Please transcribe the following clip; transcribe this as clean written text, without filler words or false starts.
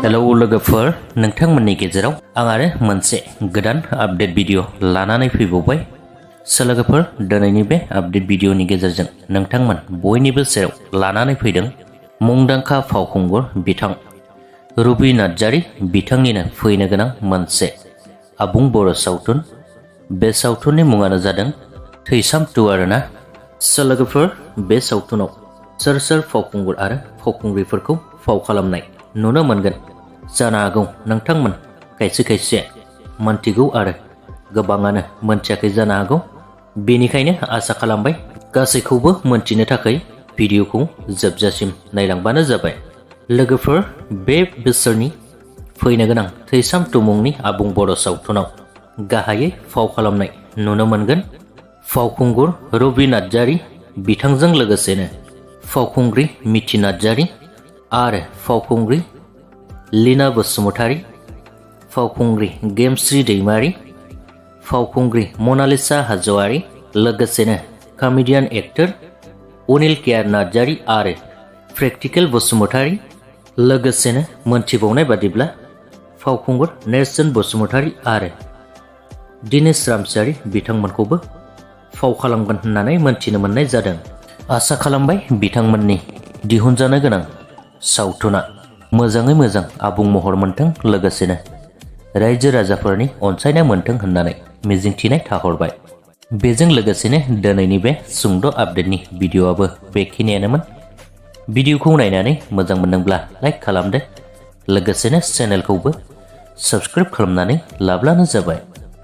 Hello लोगोफोर नोंथांमोननि गेजेराव आं आरो मोनसे गोदान आपडेट भिडिअ लानानै फैबावबाय। लोगोफोर दिनैनि बे आपडेट भिडिअनि गेजेरजों नोंथांमोन बयनिबो सेराव लानानै फैदों मुंदांखा फावखुंगुर बिथां रबि नार्जारी बिथांनिनो फैनो गोनां मोनसे आबुं बर' सावथुन। बे सावथुननि मुङानो जादों थैसाम 2 आरोना। लोगोफोर बे सावथुनाव सोर सोर फावखुंगुर आरो फावखुंग्रिफोरखौ फाव खालामनाय नुनो मोनगोन जानो हागौ नोंथांमोन खायसे मोनथिगौ आरो गोबाङानो मोनथियाखै जानो हागौ। बेनिखायनो आसा खालामबाय गासैखौबो मोनथिनो थाखाय भिडिअखौ जोबजासिम नायलांबानो जाबाय। लोगोफोर बे बोसोरनि फैनो गोनां थैसाम 2 मुंनि आबुं बर' सावथुनाव गाहायै फाव खालामनाय नुनो मोनगोन फावखुंगुर रबि नार्जारी बिथांजों लोगोसेनो फावखुंग्रि मिथि नार्जारी आरो फावखुंग्रि लीना बसुमतारी, फावखुंग्रि gemsri दैमारी, फावखुंग्रि मनालिसा हाज'वारी, लोगोसेनो comedian actor Anil care Narzary आरो प्रेक्टिकल बसुमतारी, लोगोसेनो मोनथिबावनाय बादिब्ला फावखुंगुर नेरसोन बसुमतारी आरो दिनेश रामसियारी बिथांमोनखौबो फाव खालामगोन होननानै मोनथिनो मोननाय जादों। आसा खालामबाय बिथांमोननि दिहुनजानो गोनां सावथुना मोजाङै मोजां आबुं महर मोनथों, लोगोसेनो रायजो राजाफोरनि अनसायनाय मोनथों होननानै मिजिंथिनाय थाहरबाय। बेजों लोगोसेनो दिनैनि बे सुंद' आपडेटनि भिडिअआबो बेखिनियानोमोन। भिडिअखौ नायनानै मोजां मोनदोंब्ला लाइक खालामदो, लोगोसेनो चेनेलखौबो साबस्क्राइब खालामनानै लाब्लानो जाबाय।